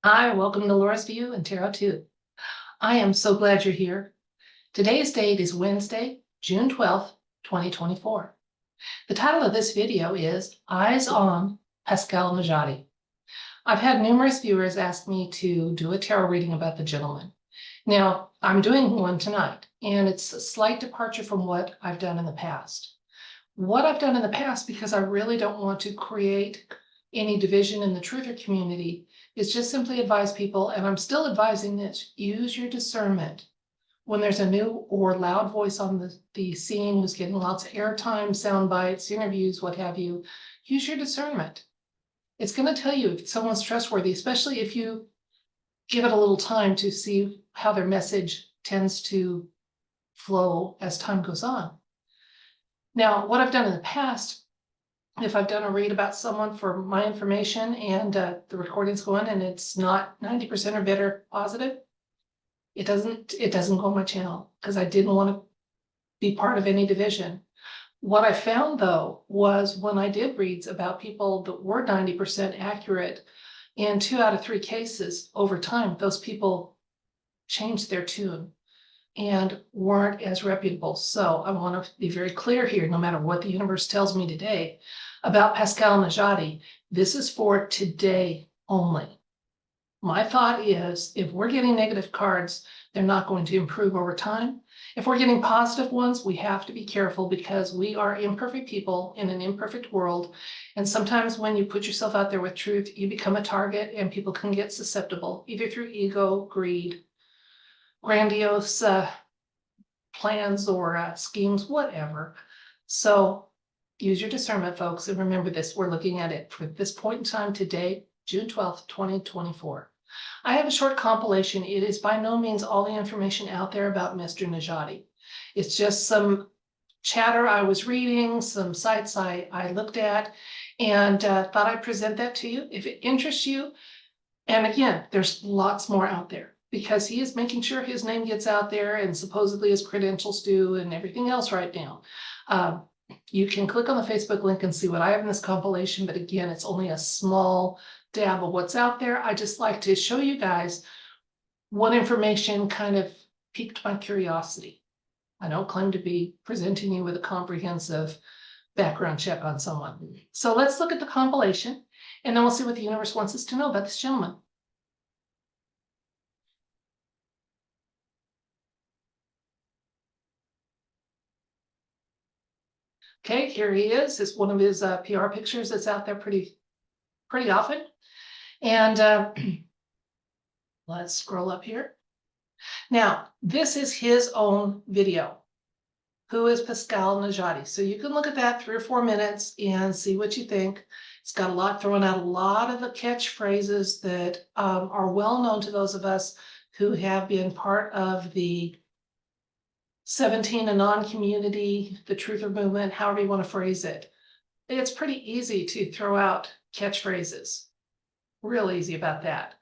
Hi, welcome to Laura's View and Tarot 2. I am so glad you're here. Today's date is Wednesday, June 12th, 2024. The title of this video is Eyes on Pascal Najadi. I've had numerous viewers ask me to do a tarot reading about the gentleman. Now, I'm doing one tonight, and it's a slight departure from what I've done in the past. What I've done in the past, because I really don't want to create any division in the truther community, is just simply advise people, and I'm still advising this, use your discernment. When there's a new or loud voice on the scene who's getting lots of airtime, sound bites, interviews, what have you, use your discernment. It's going to tell you if someone's trustworthy, especially if you give it a little time to see how their message tends to flow as time goes on. Now, what I've done in the past, if I've done a read about someone for my information and the recording's going and it's not 90% or better positive, it doesn't go on my channel because I didn't want to be part of any division. What I found though was when I did reads about people that were 90% accurate, in 2 out of 3 cases over time, those people changed their tune and weren't as reputable. So I want to be very clear here, no matter what the universe tells me today about Pascal Najadi, this is for today only. My thought is, if we're getting negative cards, they're not going to improve over time. If we're getting positive ones, we have to be careful because we are imperfect people in an imperfect world. And sometimes when you put yourself out there with truth, you become a target and people can get susceptible, either through ego, greed, grandiose plans or schemes, whatever. So use your discernment, folks, and remember this, we're looking at it for this point in time today, June 12th, 2024. I have a short compilation. It is by no means all the information out there about Mr. Najadi. It's just some chatter I was reading, some sites I looked at, and thought I'd present that to you if it interests you. And again, there's lots more out there because he is making sure his name gets out there and supposedly his credentials do and everything else right now. You can click on the Facebook link and see what I have in this compilation, but again, it's only a small dab of what's out there. I just like to show you guys what information kind of piqued my curiosity. I don't claim to be presenting you with a comprehensive background check on someone. So let's look at the compilation, and then we'll see what the universe wants us to know about this gentleman. Okay, here he is. It's one of his PR pictures that's out there pretty often. And let's scroll up here. Now, this is his own video. Who is Pascal Najadi? So you can look at that 3 or 4 minutes and see what you think. It's got a lot, throwing out a lot of the catchphrases that are well known to those of us who have been part of the 17 Anon community, the truther movement, however you want to phrase it. It's pretty easy to throw out catchphrases. Real easy about that.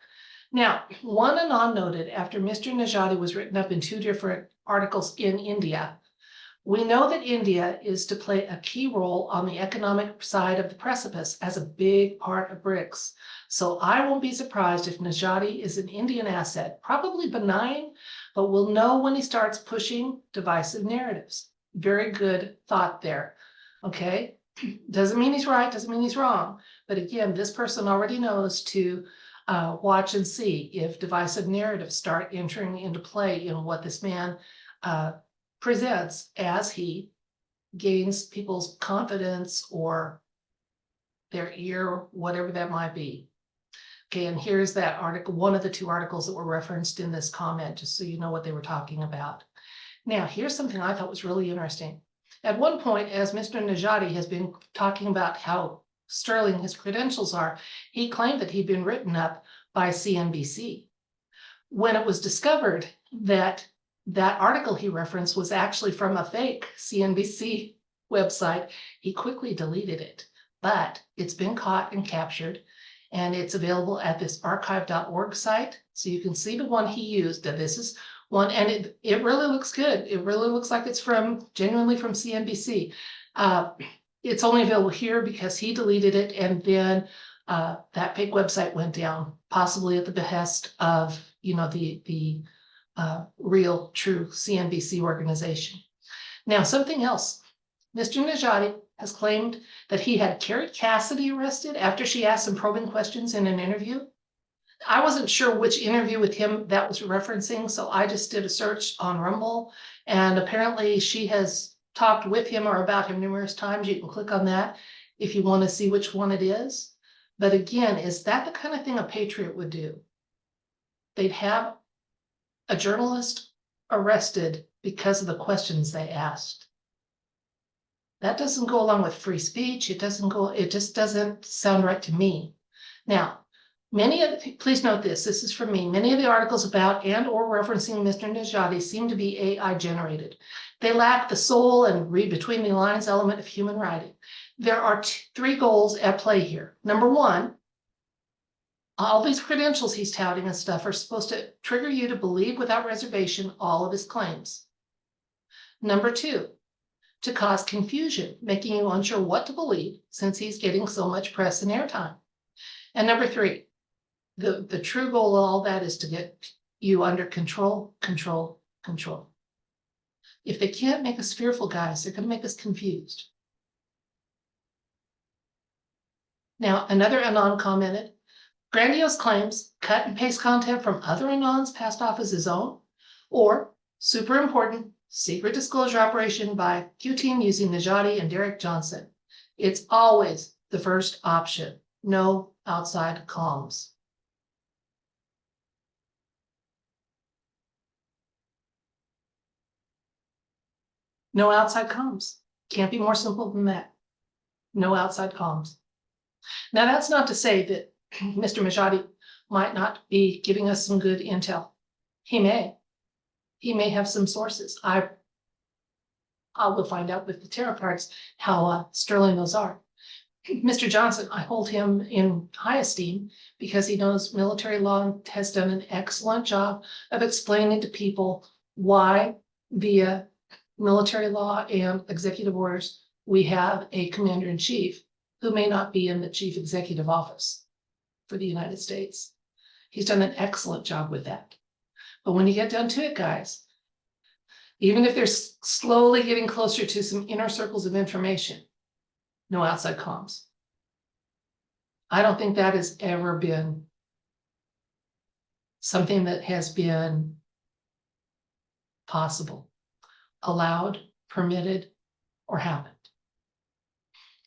Now, one Anon noted after Mr. Najadi was written up in 2 different articles in India, we know that India is to play a key role on the economic side of the precipice as a big part of BRICS. So I won't be surprised if Najadi is an Indian asset, probably benign, but we'll know when he starts pushing divisive narratives. Very good thought there, okay? Doesn't mean he's right, doesn't mean he's wrong. But again, this person already knows to watch and see if divisive narratives start entering into play in what this man presents as he gains people's confidence or their ear, whatever that might be. Okay, and here's that article, one of the 2 articles that were referenced in this comment, just so you know what they were talking about. Now, here's something I thought was really interesting. At one point, as Mr. Najadi has been talking about how sterling his credentials are, he claimed that he'd been written up by CNBC. When it was discovered that that article he referenced was actually from a fake CNBC website, he quickly deleted it. But it's been caught and captured, and it's available at this archive.org site. So you can see the one he used. That this is one, and it really looks good. It really looks like it's genuinely from CNBC. It's only available here because he deleted it, and then that fake website went down, possibly at the behest of, the real, true CNBC organization. Now, something else. Mr. Najadi has claimed that he had Carrie Cassidy arrested after she asked some probing questions in an interview. I wasn't sure which interview with him that was referencing, so I just did a search on Rumble, and apparently she has talked with him or about him numerous times. You can click on that if you want to see which one it is. But again, is that the kind of thing a patriot would do? They'd have a journalist arrested because of the questions they asked. That doesn't go along with free speech. It just doesn't sound right to me. Now, please note this is from me. Many of the articles about and or referencing Mr. Najadi seem to be AI generated. They lack the soul and read between the lines element of human writing. There are three goals at play here. Number one, all these credentials he's touting and stuff are supposed to trigger you to believe without reservation all of his claims. Number two, to cause confusion, making you unsure what to believe since he's getting so much press and airtime. And number three, the true goal of all that is to get you under control. If they can't make us fearful, guys, they're going to make us confused. Now, another Anon commented, grandiose claims, cut and paste content from other Anons passed off as his own, or super important, secret disclosure operation by Q team using Najadi and Derek Johnson. It's always the first option. No outside comms. No outside comms. Can't be more simple than that. No outside comms. Now, that's not to say that Mr. Najadi might not be giving us some good intel. He may. He may have some sources. I will find out with the tarot cards how sterling those are. Mr. Johnson, I hold him in high esteem because he knows military law and has done an excellent job of explaining to people why via military law and executive orders, we have a commander-in-chief who may not be in the chief executive office for the United States. He's done an excellent job with that. But when you get down to it, guys, even if they're slowly getting closer to some inner circles of information, no outside comms. I don't think that has ever been something that has been possible, allowed, permitted, or happened.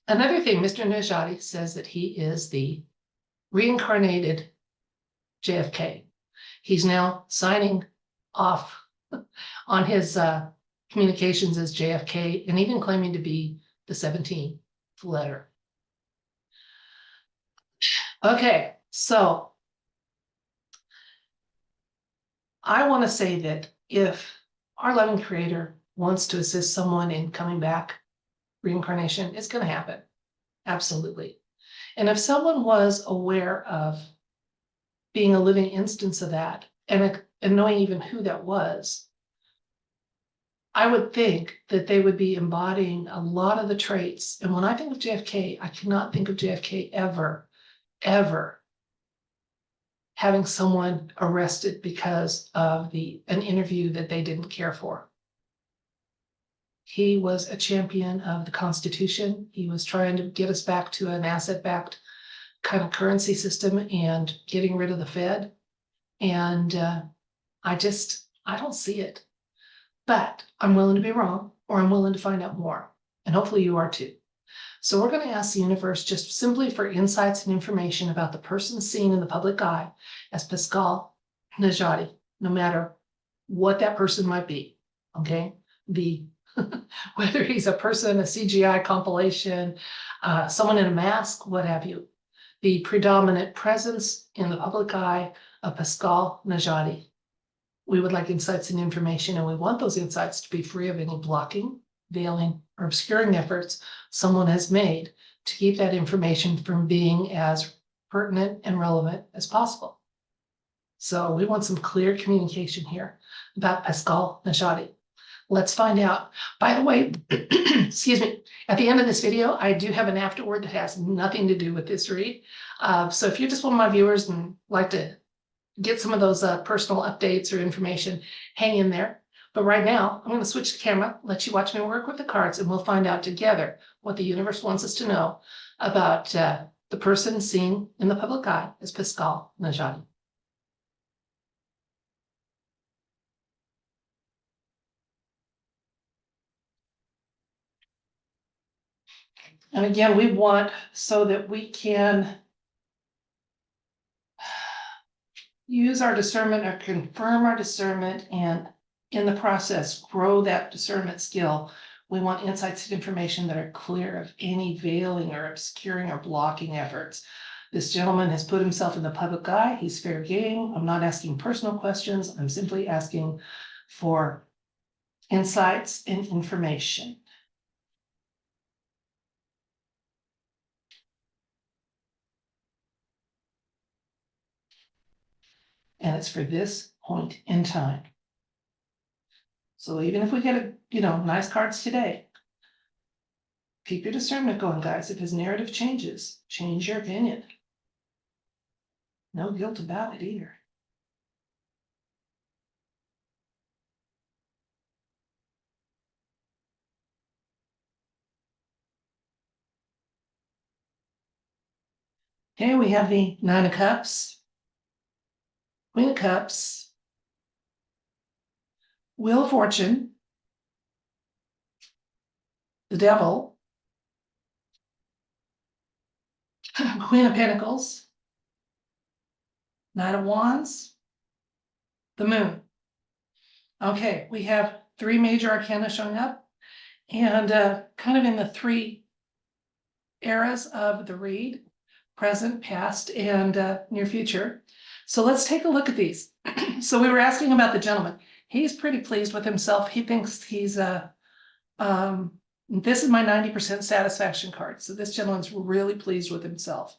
Another thing, Mr. Najadi says that he is the reincarnated JFK. He's now signing off on his communications as JFK and even claiming to be the 17th letter. Okay, so I want to say that if our loving creator wants to assist someone in coming back, reincarnation, it's going to happen. Absolutely. And if someone was aware of being a living instance of that and knowing even who that was, I would think that they would be embodying a lot of the traits. And when I think of JFK, I cannot think of JFK ever having someone arrested because of an interview that they didn't care for. He was a champion of the Constitution. He was trying to get us back to an asset-backed kind of currency system and getting rid of the Fed. And I don't see it. But I'm willing to be wrong, or I'm willing to find out more. And hopefully you are too. So we're going to ask the universe just simply for insights and information about the person seen in the public eye as Pascal Najadi, no matter what that person might be. Okay? Whether he's a person, a CGI compilation, someone in a mask, what have you. The predominant presence in the public eye of Pascal Najadi. We would like insights and information, and we want those insights to be free of any blocking, veiling, or obscuring efforts someone has made to keep that information from being as pertinent and relevant as possible. So we want some clear communication here about Pascal Najadi. Let's find out. By the way, excuse me, at the end of this video, I do have an afterword that has nothing to do with this read. So if you're just one of my viewers and like to get some of those personal updates or information, hang in there. But right now, I'm going to switch the camera, let you watch me work with the cards, and we'll find out together what the universe wants us to know about the person seen in the public eye as Pascal Najadi. And again, we want so that we can use our discernment or confirm our discernment, and in the process grow that discernment skill. We want insights and information that are clear of any veiling or obscuring or blocking efforts. This gentleman has put himself in the public eye. He's fair game. I'm not asking personal questions. I'm simply asking for insights and information. And it's for this point in time. So even if we get nice cards today, keep your discernment going, guys. If his narrative changes, change your opinion. No guilt about it either. Here we have the Nine of Cups, Queen of Cups, Wheel of Fortune, the Devil, Queen of Pentacles, Knight of Wands, the Moon. Okay, we have three major arcana showing up, and kind of in the three eras of the read: present, past, and near future. So let's take a look at these. So we were asking about the gentleman. He's pretty pleased with himself. He thinks he's this is my 90% satisfaction card. So this gentleman's really pleased with himself.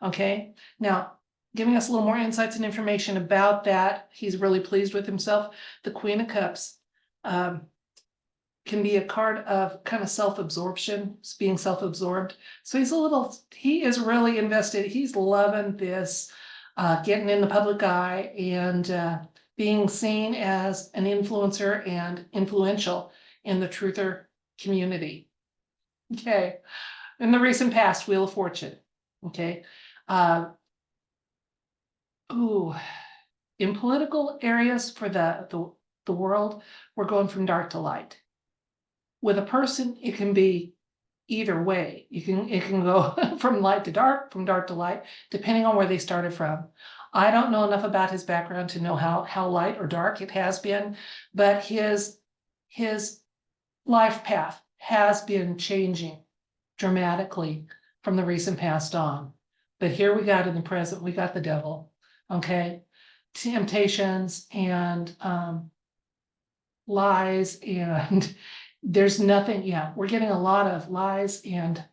Okay, now giving us a little more insights and information about that. He's really pleased with himself. The Queen of Cups can be a card of kind of self-absorption, being self-absorbed. So he is really invested. He's loving this, getting in the public eye and being seen as an influencer and influential in the truther community. Okay. In the recent past, Wheel of Fortune. Okay. In political areas for the world, we're going from dark to light. With a person, it can be either way. It can go from light to dark, from dark to light, depending on where they started from. I don't know enough about his background to know how light or dark it has been, but his life path has been changing dramatically from the recent past on. But here we got in the present, we got the Devil. Okay, temptations and lies, and there's nothing. Yeah, we're getting a lot of lies, and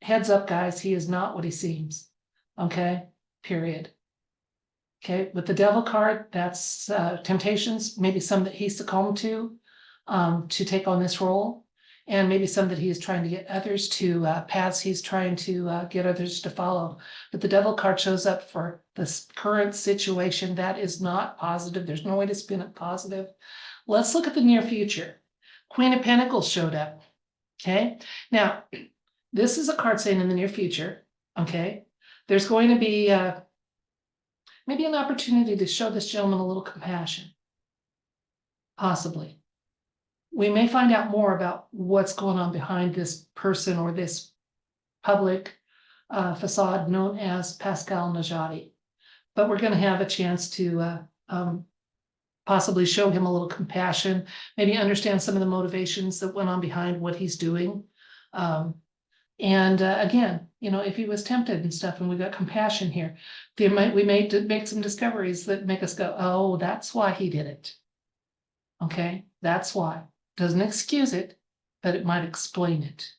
heads up, guys, he is not what he seems. Okay, period. Okay, with the Devil card, that's temptations, maybe some that he succumbed to take on this role, and maybe some that he is trying to get others to, paths he's trying to get others to follow. But the Devil card shows up for this current situation that is not positive. There's no way to spin it positive. Let's look at the near future. Queen of Pentacles showed up. Okay, now this is a card saying in the near future, okay, there's going to be maybe an opportunity to show this gentleman a little compassion, possibly. We may find out more about what's going on behind this person or this public facade known as Pascal Najadi. But we're going to have a chance to possibly show him a little compassion, maybe understand some of the motivations that went on behind what he's doing. Again, if he was tempted and stuff, and we got compassion here, we may make some discoveries that make us go, oh, that's why he did it. Okay, that's why. Doesn't excuse it, but it might explain it.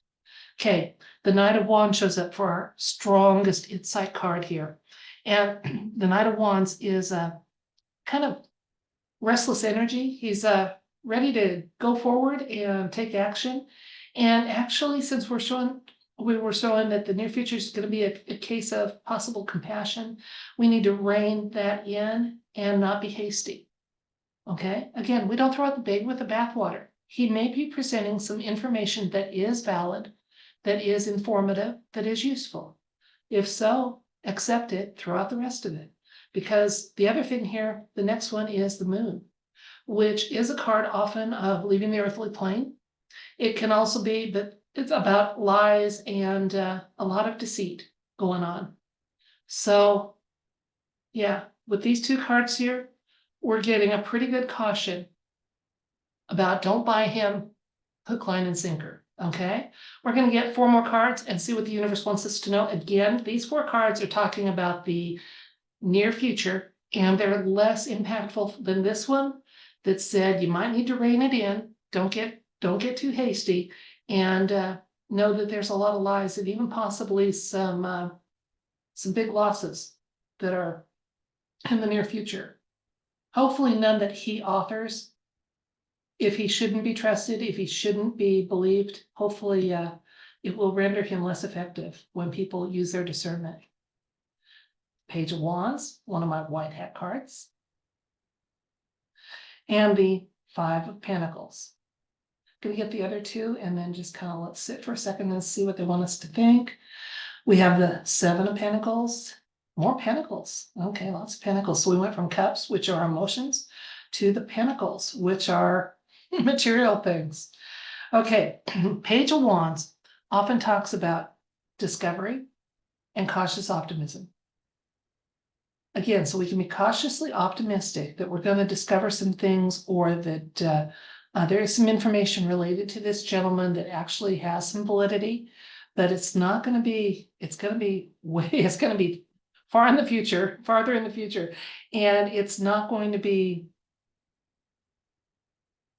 Okay, the Knight of Wands shows up for our strongest insight card here. And the Knight of Wands is a kind of restless energy. He's ready to go forward and take action. And actually, since we're showing we were showing that the near future is going to be a case of possible compassion. We need to rein that in and not be hasty. Okay, again, we don't throw out the baby with the bathwater. He may be presenting some information that is valid, that is informative, that is useful. If so, accept it, throw out the rest of it. Because the other thing here, the next one is the moon, which is a card often of leaving the earthly plane. It can also be that it's about lies and a lot of deceit going on. So yeah, with these two cards here, we're getting a pretty good caution about don't buy him hook, line, and sinker. Okay, we're going to get 4 more cards and see what the universe wants us to know. Again, these 4 cards are talking about the near future, and they're less impactful than this one that said you might need to rein it in. Don't get too hasty, and know that there's a lot of lies and even possibly some big losses that are in the near future. Hopefully none that he authors. If he shouldn't be trusted, if he shouldn't be believed, hopefully it will render him less effective when people use their discernment. Page of Wands, one of my white hat cards. And the 5 of Pentacles. Gonna get the other 2 and then just kind of let's sit for a second and see what they want us to think. We have the 7 of Pentacles. More Pentacles. Okay, lots of Pentacles. So we went from Cups, which are emotions, to the Pentacles, which are material things. Okay, Page of Wands often talks about discovery and cautious optimism. Again, so we can be cautiously optimistic that we're going to discover some things, or that there is some information related to this gentleman that actually has some validity, but it's not going to be, it's going to be farther in the future, and it's not going to be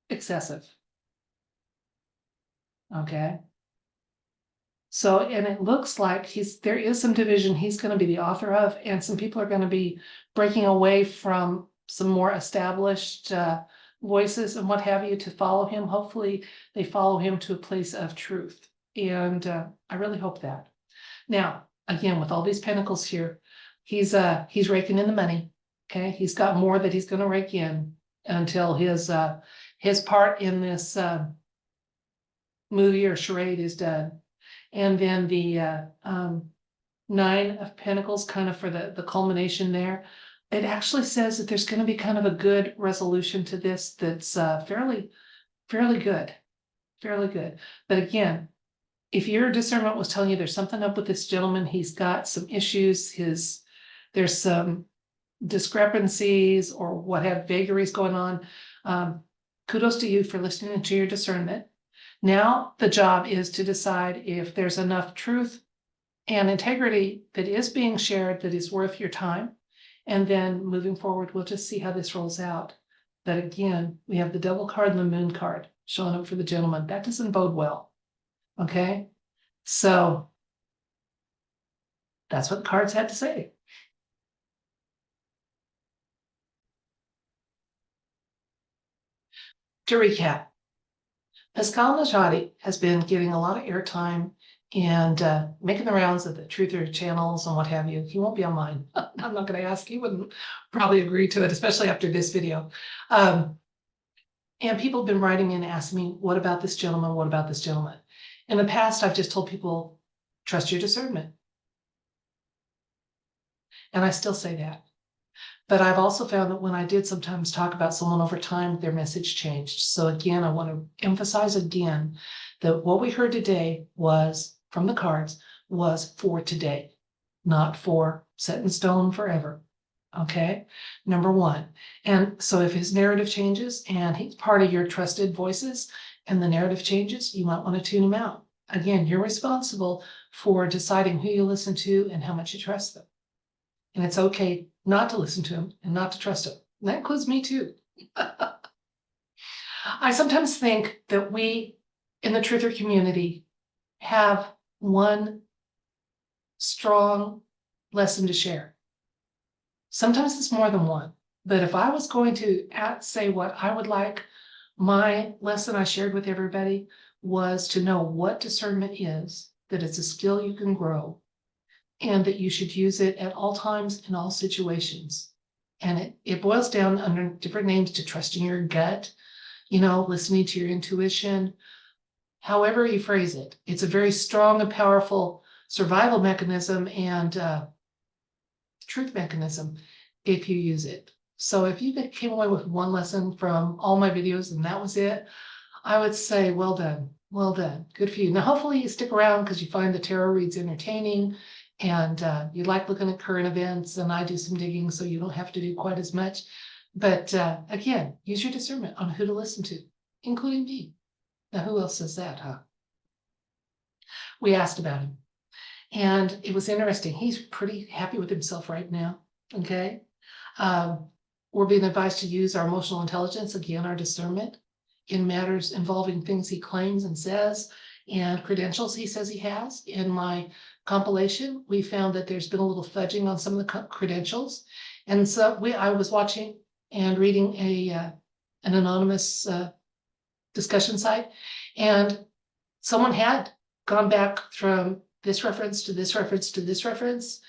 excessive. Okay. So, and it looks like there is some division he's going to be the author of, and some people are going to be breaking away from some more established voices and what have you to follow him. Hopefully they follow him to a place of truth. And I really hope that. Now, again, with all these pentacles here, he's raking in the money. Okay. He's got more that he's going to rake in until his part in this movie or charade is done. And then the 9 of Pentacles, kind of for the culmination there. It actually says that there's going to be kind of a good resolution to this that's fairly good. But again, if your discernment was telling you there's something up with this gentleman, he's got some issues, there's some discrepancies or what have vagaries going on, kudos to you for listening to your discernment. Now the job is to decide if there's enough truth and integrity that is being shared that is worth your time. And then moving forward, we'll just see how this rolls out. But again, we have the Devil card and the Moon card showing up for the gentleman. That doesn't bode well. Okay, so that's what the cards had to say. To recap, Pascal Najadi has been getting a lot of airtime and making the rounds of the truther channels and what have you. He won't be on mine. I'm not going to ask. He wouldn't probably agree to it, especially after this video. And people have been writing in asking me, what about this gentleman? What about this gentleman? In the past, I've just told people, trust your discernment. And I still say that. But I've also found that when I did sometimes talk about someone over time, their message changed. So again, I want to emphasize again that what we heard today was, from the cards, was for today, not for set in stone forever. Okay, number 1. And so if his narrative changes and he's part of your trusted voices and the narrative changes, you might want to tune him out. Again, you're responsible for deciding who you listen to and how much you trust them. And it's okay not to listen to him and not to trust him. And that includes me too. I sometimes think that we in the truther community have one strong lesson to share. Sometimes it's more than one. But if I was going to say what I would like, my lesson I shared with everybody was to know what discernment is that it's a skill you can grow, and that you should use it at all times in all situations. And it boils down under different names to trusting your gut, listening to your intuition, however you phrase it. It's a very strong and powerful survival mechanism and truth mechanism if you use it. So if you came away with one lesson from all my videos and that was it, I would say, well done, good for you. Now, hopefully you stick around because you find the tarot reads entertaining and you like looking at current events, and I do some digging so you don't have to do quite as much. But again, use your discernment on who to listen to, including me. Now, who else says that, huh? We asked about him, and it was interesting. He's pretty happy with himself right now, okay? We're being advised to use our emotional intelligence, again, our discernment, in matters involving things he claims and says and credentials he says he has. In my compilation, we found that there's been a little fudging on some of the credentials. And so I was watching and reading an anonymous discussion site, and someone had gone back from this reference to this reference to this reference,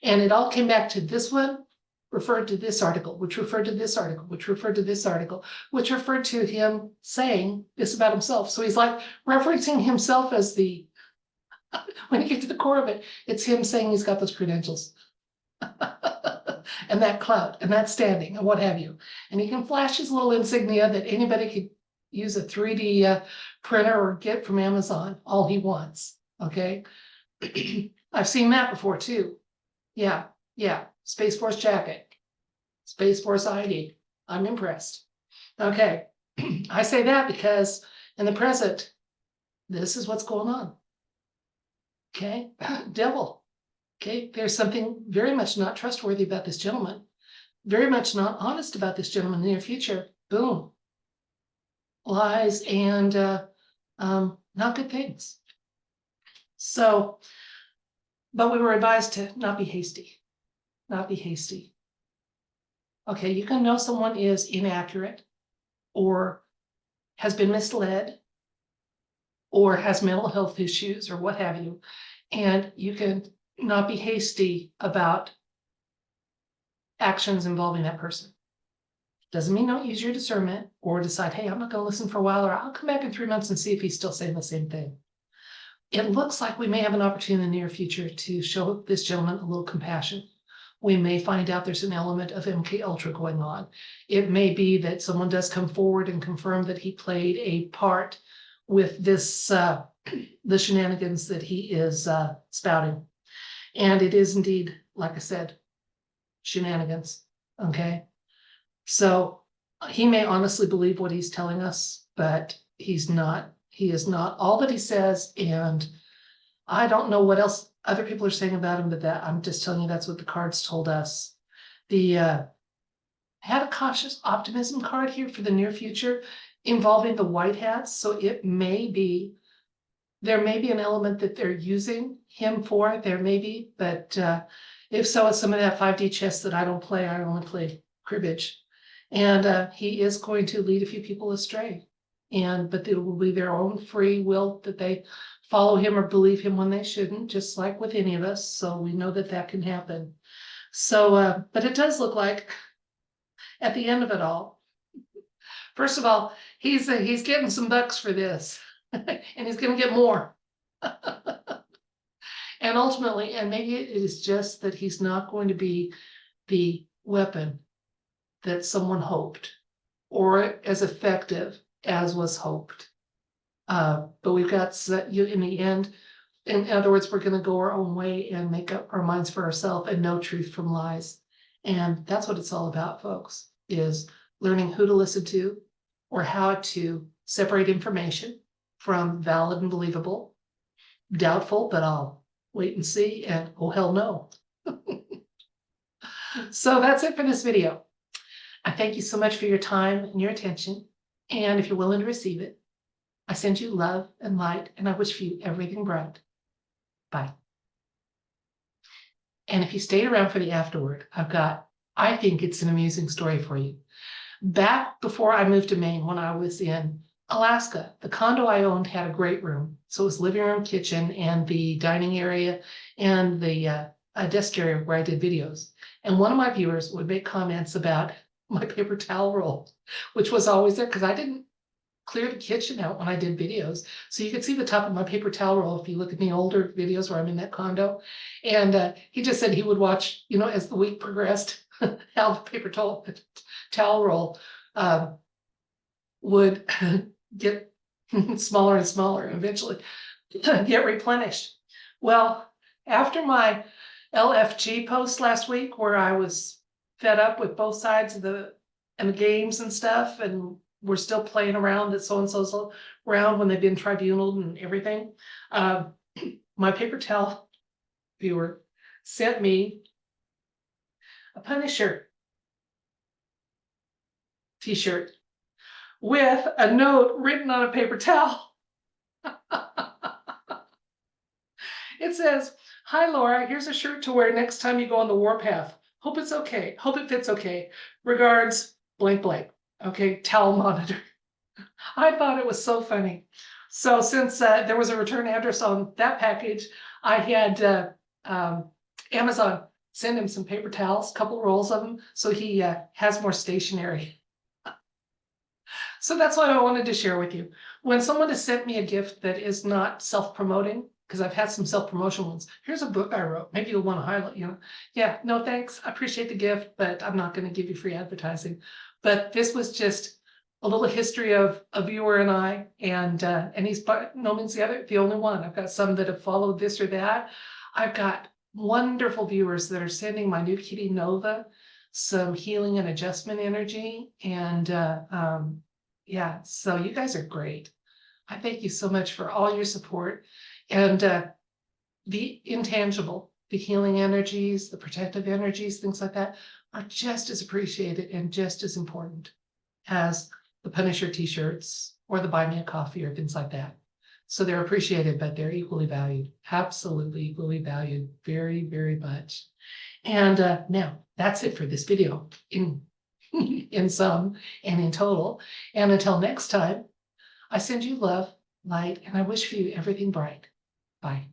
and it all came back to this one referred to this article, which referred to this article, which referred to this article, which referred to him saying this about himself. So he's like referencing himself as when you get to the core of it, it's him saying he's got those credentials and that clout and that standing and what have you. And he can flash his little insignia that anybody could use a 3D printer or get from Amazon all he wants, okay? I've seen that before too. Yeah. Space Force jacket, Space Force ID. I'm impressed. Okay, I say that because in the present, this is what's going on. Okay, devil. Okay, there's something very much not trustworthy about this gentleman, very much not honest about this gentleman in the near future. Boom. Lies and not good things. So, but we were advised to not be hasty. Not be hasty. Okay, you can know someone is inaccurate or has been misled or has mental health issues or what have you, and you can not be hasty about actions involving that person. Doesn't mean don't use your discernment or decide, hey, I'm not going to listen for a while, or I'll come back in 3 months and see if he's still saying the same thing. It looks like we may have an opportunity in the near future to show this gentleman a little compassion. We may find out there's an element of MK Ultra going on. It may be that someone does come forward and confirm that he played a part with this, the shenanigans that he is spouting. And it is indeed, like I said, shenanigans, okay? So he may honestly believe what he's telling us, but he's not. He is not all that he says, and I don't know what else other people are saying about him, but that I'm just telling you that's what the cards told us. The had a cautious optimism card here for the near future involving the white hats. So it may be, there may be an element that they're using him for, there may be, but if so, it's some of that 5D chess that I don't play. I only play cribbage. And he is going to lead a few people astray. But it will be their own free will that they follow him or believe him when they shouldn't, just like with any of us. So we know that that can happen. So, but it does look like at the end of it all, first of all, he's getting some bucks for this, and he's going to get more. And ultimately, and maybe it is just that he's not going to be the weapon that someone hoped, or as effective as was hoped. But we've got you in the end. In other words, we're going to go our own way and make up our minds for ourselves and know truth from lies. And that's what it's all about, folks, is learning who to listen to or how to separate information from valid and believable, doubtful, but I'll wait and see, and oh, hell no. So that's it for this video. I thank you so much for your time and your attention. And if you're willing to receive it, I send you love and light, and I wish for you everything bright. Bye. And if you stayed around for the afterword, I think it's an amusing story for you. Back before I moved to Maine, when I was in Alaska, the condo I owned had a great room. So it was living room, kitchen, and the dining area and the desk area where I did videos. And one of my viewers would make comments about my paper towel roll, which was always there because I didn't clear the kitchen out when I did videos. So you could see the top of my paper towel roll if you look at the older videos where I'm in that condo. And he just said he would watch, as the week progressed, how the paper towel roll would get smaller and smaller and eventually get replenished. Well, after my LFG post last week where I was fed up with both sides of the games and stuff, and we're still playing around at so-and-so's round when they've been tribunaled and everything, my paper towel viewer sent me a Punisher t-shirt with a note written on a paper towel. It says, "Hi Laura, here's a shirt to wear next time you go on the warpath. Hope it's okay. Hope it fits okay. Regards, blank blank." Okay, towel monitor. I thought it was so funny. So since there was a return address on that package, I had Amazon send him some paper towels, a couple rolls of them, so he has more stationery. So that's what I wanted to share with you. When someone has sent me a gift that is not self-promoting, because I've had some self-promotion ones. Here's a book I wrote. Maybe you'll want to highlight, Yeah, no thanks. I appreciate the gift, but I'm not going to give you free advertising. But this was just a little history of a viewer and I, and he's by no means the only one. I've got some that have followed this or that. I've got wonderful viewers that are sending my new kitty Nova some healing and adjustment energy. And yeah, so you guys are great. I thank you so much for all your support. And the intangible, the healing energies, the protective energies, things like that are just as appreciated and just as important as the Punisher t-shirts or the Buy Me a Coffee or things like that. So they're appreciated, but they're equally valued, absolutely equally valued, very, very much. And now that's it for this video in sum and in total. And until next time, I send you love, light, and I wish for you everything bright. Bye.